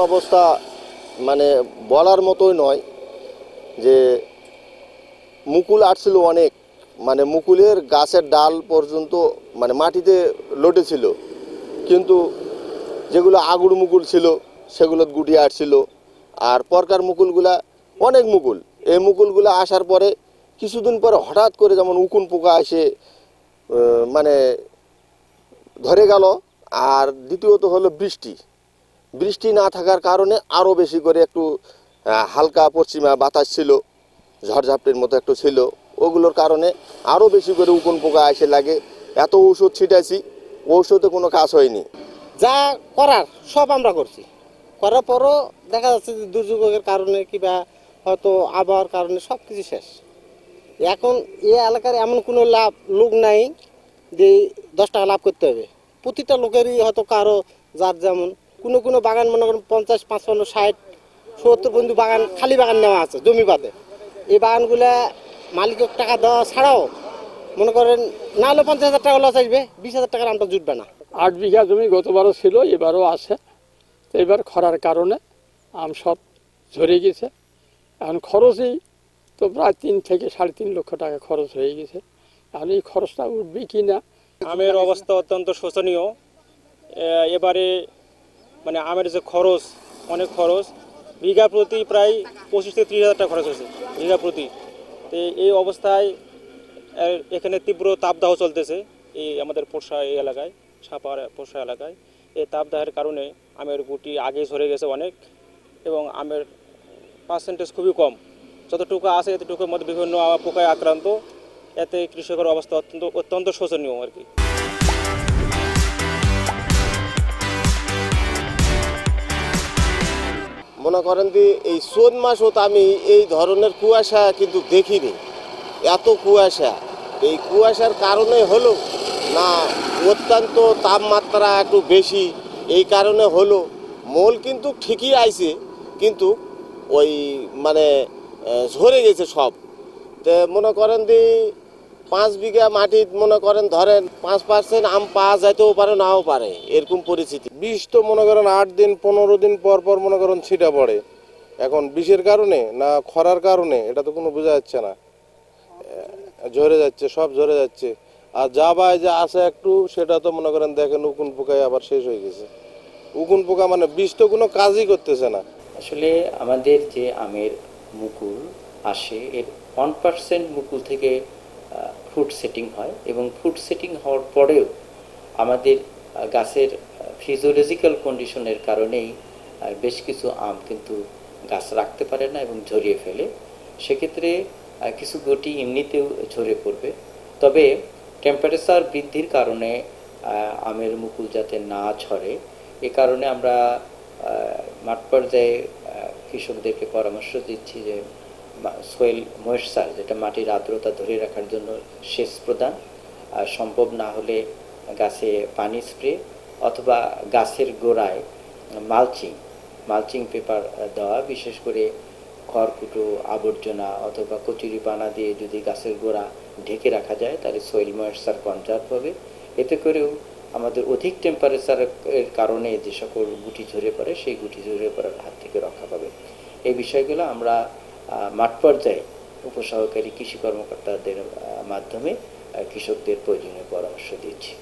অবস্থা মানে বলার মতোই নয় যে মুকুল আসছিল অনেক, মানে মুকুলের গাছের ডাল পর্যন্ত মানে মাটিতে লটেছিল, কিন্তু যেগুলো আগুড় মুকুল ছিল সেগুলো গুটি আসছিল। আর পরকার মুকুলগুলা অনেক মুকুল, এই মুকুলগুলো আসার পরে কিছুদিন পরে হঠাৎ করে যেমন উকুন পোকা এসে মানে ধরে গেল। আর দ্বিতীয়ত হলো বৃষ্টি, বৃষ্টি না থাকার কারণে আরও বেশি করে একটু হালকা পশ্চিমা বাতাস ছিল, ঝড়ঝাপটির মতো একটু ছিল, ওগুলোর কারণে আরও বেশি করে উকুন পোকা এসে লাগে। এত ঔষধ ছিটাইছি, ঔষধে কোনো কাজ হয়নি। যা করার সব আমরা করছি, করার পরও দেখা যাচ্ছে যে দুর্যোগের কারণে কিংবা হয়তো আবহাওয়ার কারণে সব কিছু শেষ। এখন এই এলাকার এমন কোনো লোক নাই যে 10 টাকা লাভ করতে হবে। প্রতিটা লোকেরই হয়তো কারো যার যেমন কোনো বাগান মনে করেন 50, 55, 60, 70 পর্যন্ত বাগান খালি বাগান নেওয়া আছে জমি বাদে। এই বাগানগুলা মালিকের টাকা দেওয়া ছাড়াও মনে করেন না হলে 50,000 টাকা লস আসবে, 20,000 টাকার আমটা জুটবে না। 8 বিঘা জমি গতবারও ছিল, এবারও আছে। তো এবার খরার কারণে আম সব ঝরে গেছে। এখন খরচই তো প্রায় 3 থেকে 3.5 লক্ষ টাকা খরচ হয়ে গেছে। এখন এই খরচটা উঠবে কি না। আমের অবস্থা অত্যন্ত শোচনীয়। এবারে মানে আমের যে খরচ, অনেক খরচ, বিঘা প্রতি প্রায় 25 থেকে 30,000 টাকা খরচ হয়েছে বিঘা প্রতি। তো এই অবস্থায় এখানে তীব্র তাপদাহ চলতেছে এই আমাদের পোরশা এই এলাকায়, সাপার পোরশা এলাকায়। এই তাপদাহের কারণে আমের গুটি আগেই ঝরে গেছে অনেক, এবং আমের পার্সেন্টেজ খুবই কম। যতটুকু আছে এতটুকুর মধ্যে বিভিন্ন পোকায় আক্রান্ত। এতে কৃষকের অবস্থা অত্যন্ত শোচনীয় আর কি। মনে করেন যে এই চৈত মাসত আমি এই ধরনের কুয়াশা কিন্তু দেখিনি। এত কুয়াশা, এই কুয়াশার কারণে হলো না অত্যন্ত তাপমাত্রা একটু বেশি, এই কারণে হলো। মোল কিন্তু ঠিকই আইছে, কিন্তু ওই মানে ঝরে গেছে সব। তো মনে করেন যে 5 বিঘা মাটির মনে করেন ধরেন 5% আম পাওয়া যাইতেও পারে, নাও পারে, এরকম পরিস্থিতি। বিষ তো মনে করেন 8 দিন 15 দিন পর পর মনে করেন ছিটা পড়ে। এখন বিষের কারণে না খরার কারণে এটা তো কোনো বোঝা যাচ্ছে না, ঝরে যাচ্ছে, সব ঝরে যাচ্ছে। আর যা বাই যা আছে একটু সেটা তো মনে করেন দেখেন উকুন পোকায় আবার শেষ হয়ে গেছে। উকুন পোকা মানে বিষ তো কোনো কাজই করতেছে না। আসলে আমাদের যে আমের মুকুল আসে এর 1% মুকুল থেকে ফ্রুট সেটিং হয়, এবং ফ্রুট সেটিং হওয়ার পরেও আমাদের গাছের ফিজিওলজিক্যাল কন্ডিশনের কারণেই বেশ কিছু আম কিন্তু গাছ রাখতে পারে না এবং ঝরিয়ে ফেলে। সেক্ষেত্রে কিছু গুটি এমনিতেও ঝরে পড়বে। তবে টেম্পারেচার বৃদ্ধির কারণে আমের মুকুল যাতে না ঝরে, এ কারণে আমরা মাঠ পর্যায়ে কৃষকদেরকে পরামর্শ দিচ্ছি যে সোয়েল ময়েশ্চার, যেটা মাটির আর্দ্রতা ধরে রাখার জন্য সেচ প্রদান, সম্ভব না হলে গাছে পানি স্প্রে, অথবা গাছের গোড়ায় মালচিং পেপার দেওয়া। বিশেষ করে খড়কুটো, আবর্জনা অথবা কচুরি পানা দিয়ে যদি গাছের গোড়া ঢেকে রাখা যায় তাহলে সোয়েল ময়েশ্চার কনজার্ভ হবে। এতে করেও আমাদের অধিক টেম্পারেচারের কারণে যে সকল গুটি ঝরে পড়ে সেই গুটি ঝরে পড়ার হাত থেকে রক্ষা পাবে। এই বিষয়গুলো আমরা মাঠ পর্যায়ে উপসহকারী কৃষি কর্মকর্তাদের মাধ্যমে কৃষকদের প্রয়োজনীয় পরামর্শ দিচ্ছি।